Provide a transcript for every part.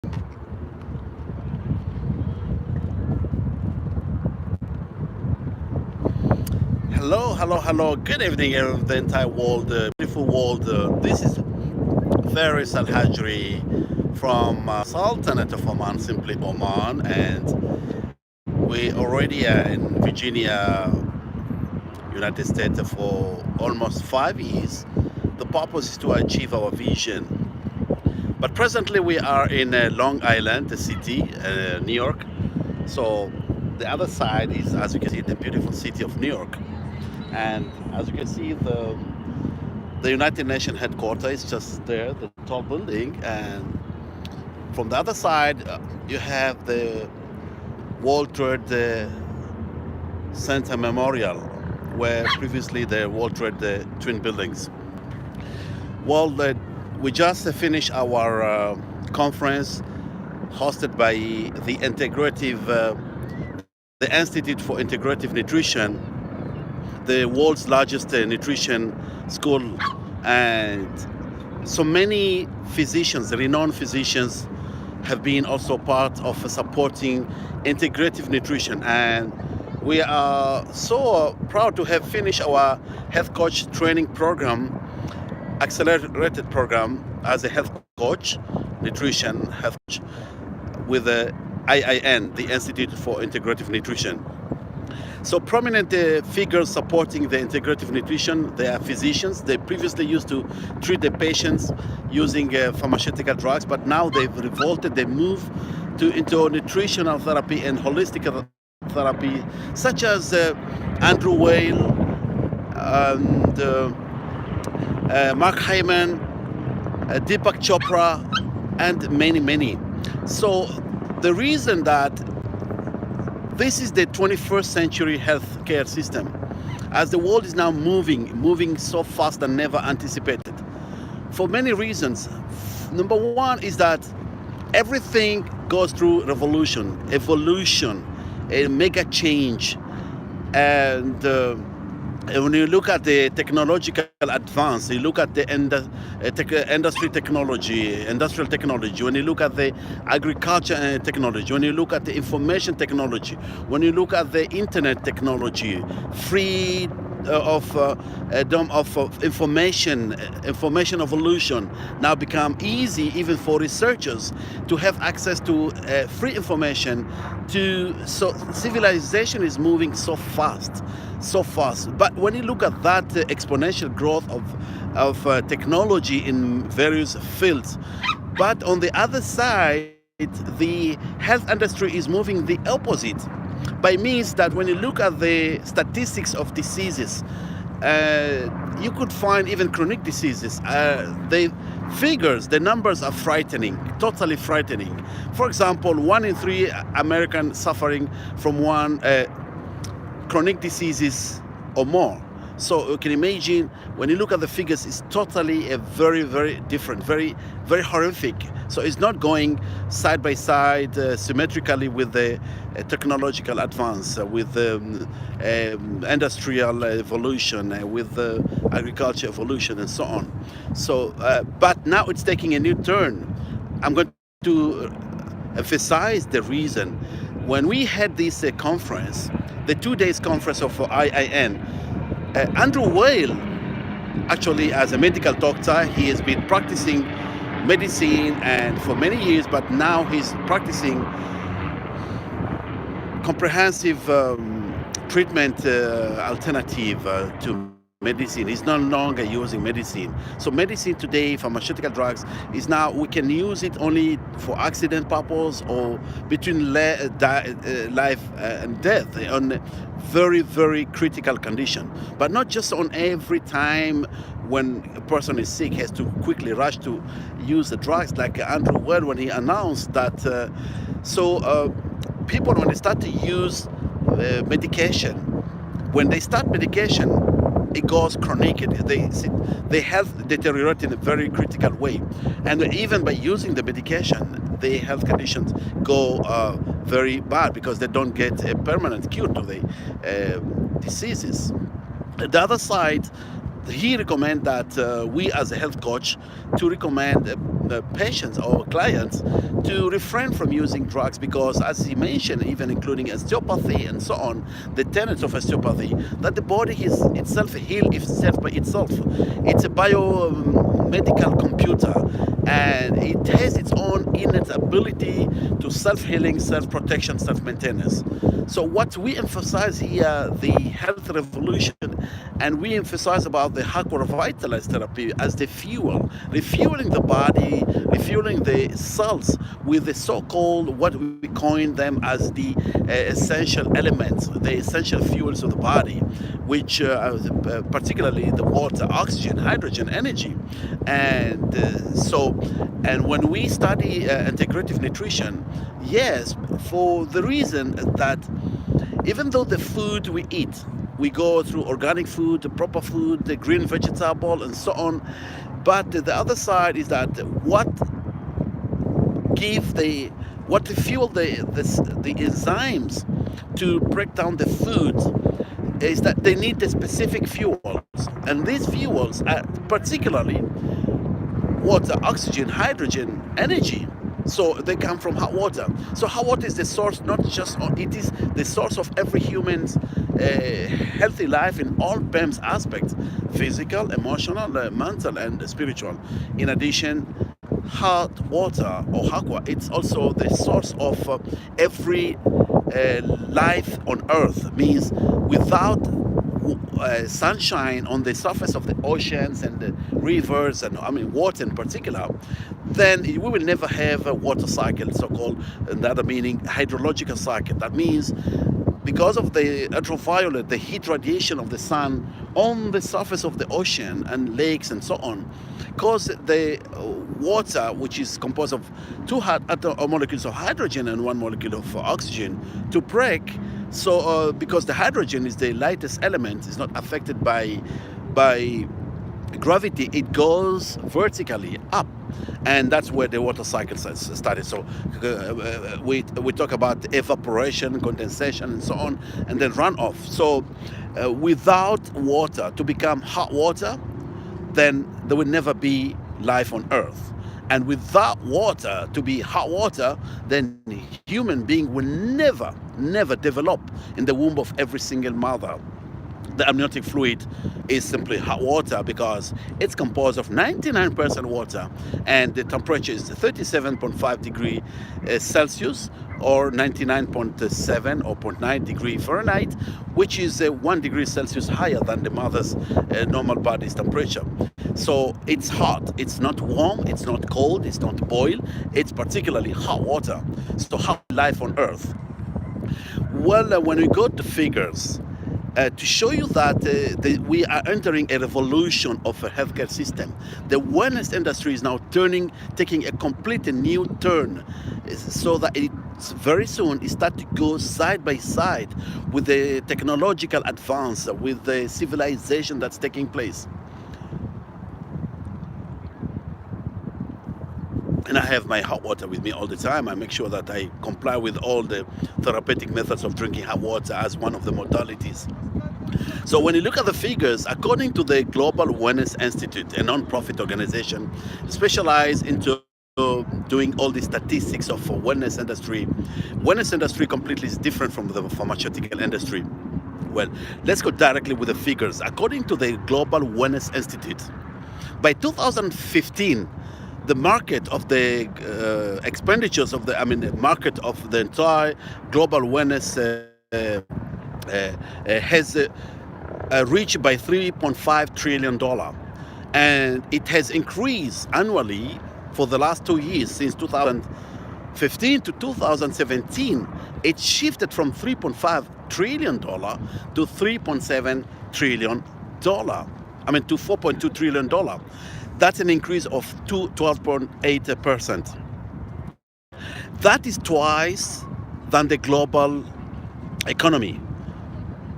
Hello, hello, hello. Good evening, the entire world, beautiful world. This is Faris Al Hajri from Sultanate of Oman, simply Oman, and we already are in Virginia, United States, for almost 5 years. The purpose is to achieve our vision. But presently, we are in Long Island, the city, New York. So the other side is, as you can see, the beautiful city of New York. And as you can see, the United Nations headquarters is just there, the tall building, and from the other side you have the World Trade Center Memorial, where previously the World Trade twin buildings. Well, we just finished our conference hosted by the Institute for Integrative Nutrition, the world's largest nutrition school, and so many physicians, renowned physicians, have been also part of supporting integrative nutrition. And we are so proud to have finished our health coach training program, accelerated program, as a health coach, nutrition health coach, with the IIN, the Institute for Integrative Nutrition. So prominent figures supporting the integrative nutrition, they are physicians. They previously used to treat the patients using pharmaceutical drugs, but now they've revolted. They move into nutritional therapy and holistic therapy, such as Andrew Weil and Mark Hyman, Deepak Chopra, and many, many. So the reason that this is the 21st century healthcare system, as the world is now moving so fast than never anticipated, for many reasons. Number one is that everything goes through revolution, evolution, a mega change. And when you look at the technological advance, you look at the industry technology, industrial technology, when you look at the agriculture technology, when you look at the information technology, when you look at the internet technology, free of information evolution now become easy even for researchers to have access to free information. So civilization is moving so fast. But when you look at that exponential growth of technology in various fields, but on the other side, the health industry is moving the opposite, by means that when you look at the statistics of diseases, you could find even chronic diseases. The numbers are frightening, totally frightening. For example, 1 in 3 Americans suffering from one chronic diseases or more. So you can imagine, when you look at the figures, it's totally a very, very different, very, very horrific. So it's not going side by side symmetrically with the technological advance, with the industrial evolution, with the agriculture evolution, and so on. So, but now it's taking a new turn. I'm going to emphasize the reason. When we had this conference, the 2 days conference of IIN, Andrew Weil, actually, as a medical doctor, he has been practicing medicine and for many years, but now he's practicing comprehensive treatment alternative to medicine. He's no longer using medicine. So medicine today, pharmaceutical drugs, is now, we can use it only for accident purpose or between life and death on very, very critical condition. But not just on every time when a person is sick, has to quickly rush to use the drugs, like Andrew Weil, when he announced that. People, when they start to use medication, when they start medication, it goes chronic. Their health deteriorate in a very critical way. And even by using the medication, their health conditions go very bad because they don't get a permanent cure to the diseases. The other side, he recommend that we as a health coach to recommend patients or clients to refrain from using drugs because, as he mentioned, even including osteopathy and so on, the tenets of osteopathy, that the body is itself heal itself by itself. It's a biomedical computer, and it has its own innate ability to self-healing, self-protection, self-maintenance. So what we emphasize here, the health revolution, and we emphasize about the Hakwa Revitalize therapy as the fuel, refueling the body, refueling the cells with the so-called, what we coin them as the essential elements, the essential fuels of the body, which particularly the water, oxygen, hydrogen, energy. And when we study integrative nutrition, yes, for the reason that even though the food we eat, we go through organic food, the proper food, the green vegetable, and so on. But the other side is that what fuel the enzymes to break down the food is that they need the specific fuels, and these fuels are particularly water, oxygen, hydrogen, energy. So they come from hot water. So hot water is the source, not just, it is the source of every human's healthy life in all PEMS aspects: physical, emotional, mental, and spiritual. In addition, hot water or Hakwa, it's also the source of every life on earth. Means without sunshine on the surface of the oceans and the rivers, and water in particular, then we will never have a water cycle, so-called, another meaning, hydrological cycle. That means because of the ultraviolet, the heat radiation of the sun on the surface of the ocean and lakes and so on, cause the water, which is composed of two molecules of hydrogen and one molecule of oxygen, to break. So because the hydrogen is the lightest element, is not affected by gravity, it goes vertically up, and that's where the water cycle started. So we talk about evaporation, condensation, and so on, and then runoff. So without water to become hot water, then there will never be life on Earth. And without water to be hot water, then human being will never develop in the womb of every single mother. The amniotic fluid is simply hot water because it's composed of 99% water, and the temperature is 37.5 degrees Celsius or 99.7 or 0.9 degree Fahrenheit, which is 1 degree Celsius higher than the mother's normal body's temperature. So it's hot, it's not warm, it's not cold, it's not boiled, it's particularly hot water. So how life on Earth? Well, when we go to figures, to show you that we are entering a revolution of a healthcare system. The wellness industry is now taking a completely new turn, so that it's very soon it starts to go side by side with the technological advance, with the civilization that's taking place. And I have my hot water with me all the time. I make sure that I comply with all the therapeutic methods of drinking hot water as one of the modalities. So when you look at the figures, according to the Global Wellness Institute, a non-profit organization specialized into doing all the statistics of wellness industry completely is different from the pharmaceutical industry. Well, let's go directly with the figures. According to the Global Wellness Institute, by 2015, the market of the expenditures of the market of the entire global wellness has reached by $3.5 trillion, and it has increased annually for the last 2 years. Since 2015 to 2017, it shifted from $3.5 trillion to $3.7 trillion. To $4.2 trillion. That's an increase of 12.8%. That is twice than the global economy.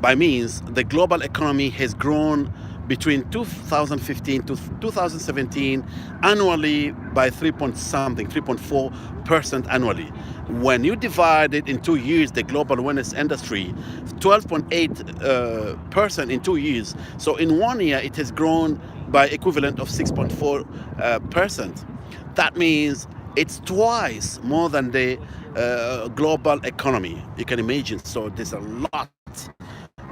By means, the global economy has grown between 2015 to 2017 annually by 3.4% annually. When you divide it in 2 years, the global wellness industry, 12.8% in 2 years. So in 1 year, it has grown by equivalent of 6.4%. That means It's twice more than the global economy. You can imagine. So there's a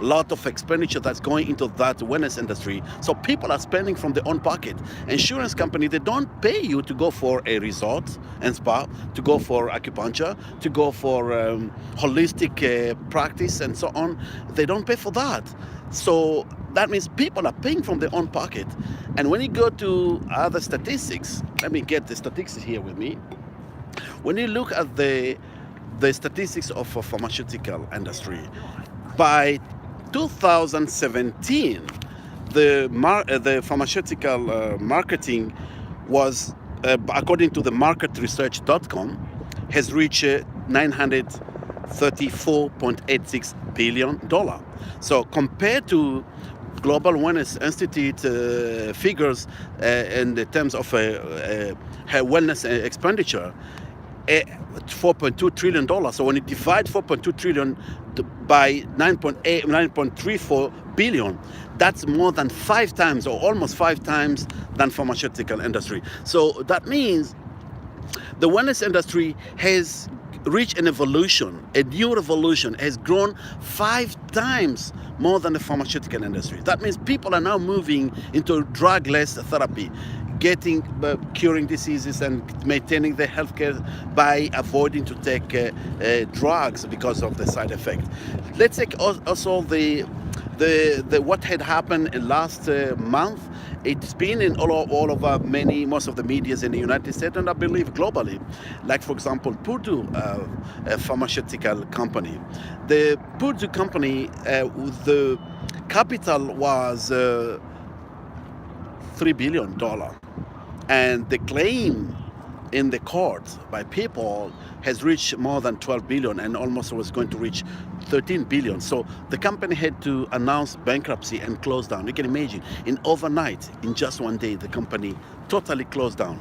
lot of expenditure that's going into that wellness industry. So people are spending from their own pocket. Insurance company, they don't pay you to go for a resort and spa, to go for acupuncture, to go for holistic practice and so on. They don't pay for that. So that means people are paying from their own pocket. And when you go to other statistics, let me get the statistics here with me. When you look at the statistics of a pharmaceutical industry, by 2017, the pharmaceutical marketing was, according to the marketresearch.com, has reached $934.86 billion. So compared to Global Wellness Institute figures in the terms of wellness expenditure, $4.2 trillion. So when you divide $4.2 trillion by 9.34 billion, that's more than 5 times, or almost 5 times, than pharmaceutical industry. So that means the wellness industry has reached an evolution, a new revolution, has grown 5 times more than the pharmaceutical industry. That means people are now moving into drug-less therapy, curing diseases and maintaining their healthcare by avoiding to take drugs because of the side effect. Let's take also the what had happened last month. It's been in all over most of the medias in the United States, and I believe globally. Like, for example, Purdue, a pharmaceutical company. The Purdue company, the capital was $3 billion. And the claim in the court by people has reached more than 12 billion and almost was going to reach 13 billion. So the company had to announce bankruptcy and close down. You can imagine, in overnight, in just one day, the company totally closed down.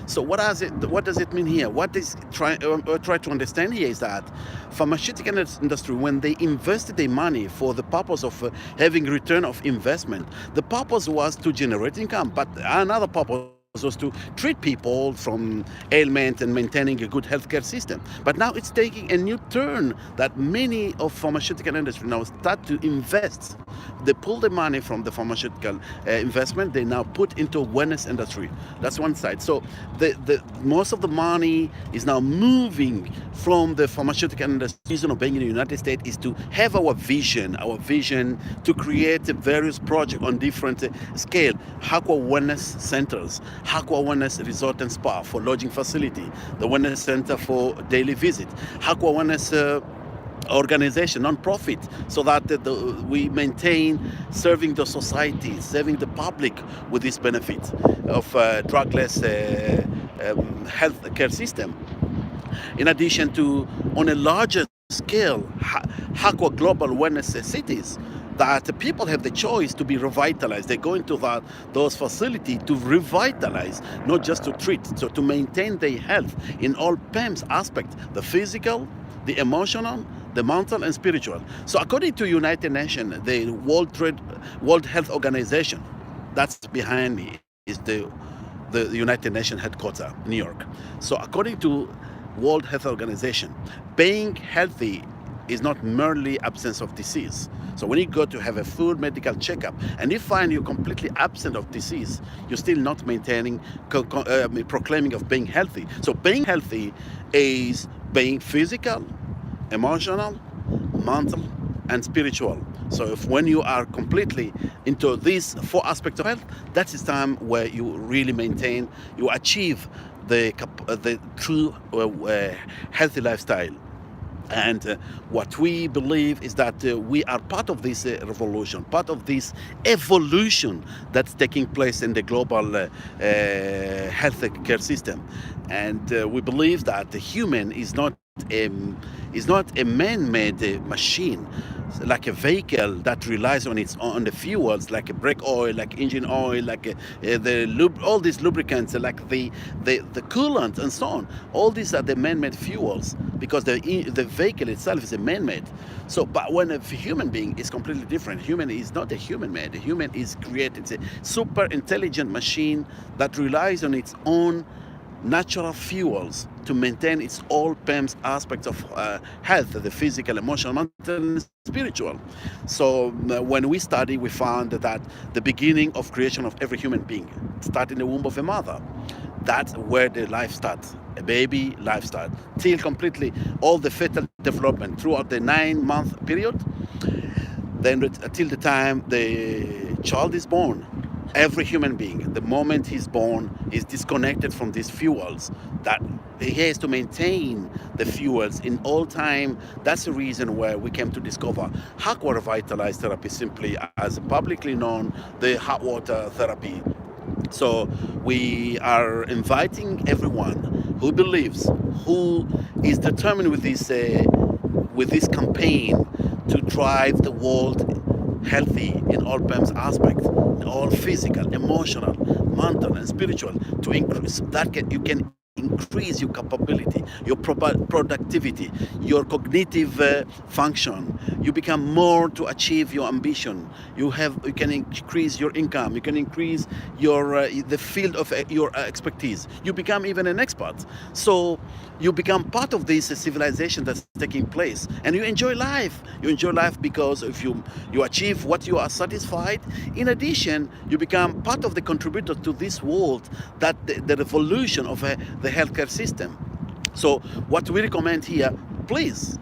So what does it mean here? What is try to understand here is that pharmaceutical industry, when they invested their money for the purpose of having return of investment, the purpose was to generate income, but another purpose was to treat people from ailment and maintaining a good healthcare system. But now it's taking a new turn that many of pharmaceutical industry now start to invest. They pull the money from the pharmaceutical investment, they now put into wellness industry. That's one side. So the most of the money is now moving from the pharmaceutical industry. The reason of being in the United States is to have our vision to create various projects on different scale. Hakwa Wellness Centers, Hakwa Wellness Resort and Spa for lodging facility, the Wellness Center for daily visit, Hakwa Wellness organization, non-profit, so that we maintain serving the society, serving the public with this benefit of drugless health care system. In addition to, on a larger scale, Hakwa Global Wellness Cities, that people have the choice to be revitalized. They go into those facilities to revitalize, not just to treat, so to maintain their health in all PEMS aspects, the physical, the emotional, the mental, and spiritual. So according to United Nations, the World Health Organization, that's behind me, is the United Nations headquarters, New York. So according to World Health Organization, being healthy is not merely absence of disease. So when you go to have a full medical checkup and you find you're completely absent of disease, you're still not maintaining, proclaiming of being healthy. So being healthy is being physical, emotional, mental, and spiritual. So if when you are completely into these 4 aspects of health, that is time where you really maintain, you achieve the true healthy lifestyle. And what we believe is that we are part of this revolution, part of this evolution that's taking place in the global health care system. And we believe that the human is not a man-made machine, like a vehicle that relies on the fuels, like a brake oil, like engine oil, like all these lubricants, like the coolant and so on. All these are the man-made fuels because the vehicle itself is a man-made. So, but when a human being is completely different, human is not a human-made. A human is created. It's a super intelligent machine that relies on its own natural fuels to maintain its all PEMS aspects of health, the physical, emotional, mental, and spiritual. So when we study, we found that the beginning of creation of every human being starts in the womb of a mother. That's where the life starts. A baby life starts till completely all the fetal development throughout the 9-month period. Then until the time the child is born, every human being, the moment he's born, is disconnected from these fuels that he has to maintain the fuels in all time. That's the reason where we came to discover Aqua Revitalized Therapy, simply as publicly known, the hot water therapy. So we are inviting everyone who believes, who is determined with this campaign to drive the world healthy in all PEMS aspects, in all physical, emotional, mental, and spiritual, to increase that you can increase your capability, your productivity, your cognitive function. You become more to achieve your ambition. You can increase your income. You can increase your the field of your expertise. You become even an expert. So you become part of this civilization that's taking place, and you enjoy life. You enjoy life because if you achieve what you are satisfied. In addition, you become part of the contributor to this world, that the revolution of the healthcare system. So what we recommend here, please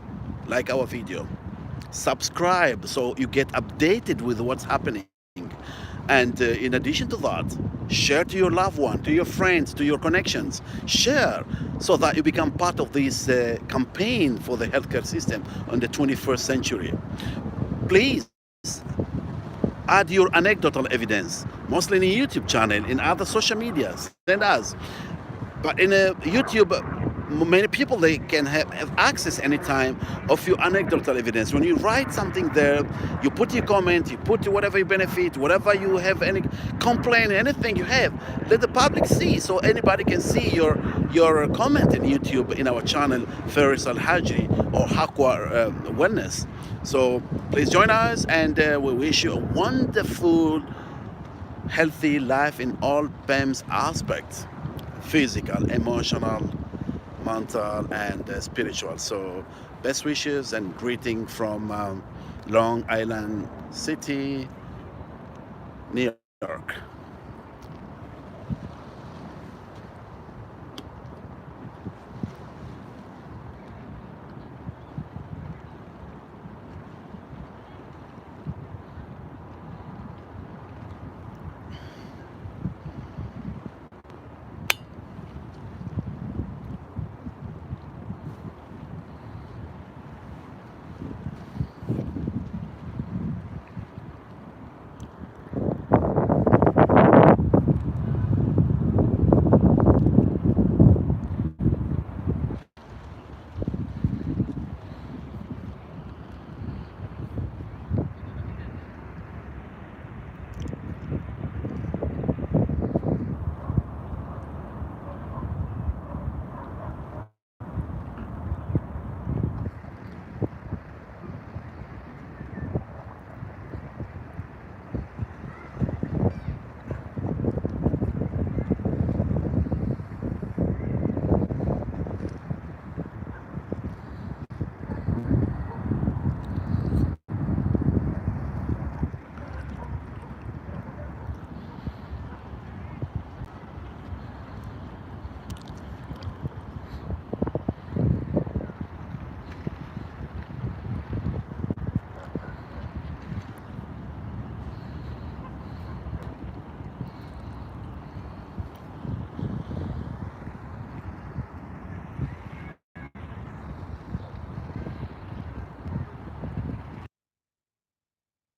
like our video, subscribe so you get updated with what's happening, and in addition to that, share to your loved one, to your friends, to your connections. Share so that you become part of this campaign for the healthcare system in the 21st century. Please add your anecdotal evidence, mostly in a YouTube channel, in other social media. Send us. But in YouTube, many people, they can have access anytime of your anecdotal evidence. When you write something there, you put your comment, you put whatever you benefit, whatever you have, any complaint, anything you have, let the public see, so anybody can see your comment in YouTube in our channel, Faris Al-Hajri or Aqua Wellness. So please join us, and we wish you a wonderful, healthy life in all PEMS aspects: physical, emotional, mental, and spiritual. So best wishes and greeting from Long Island City,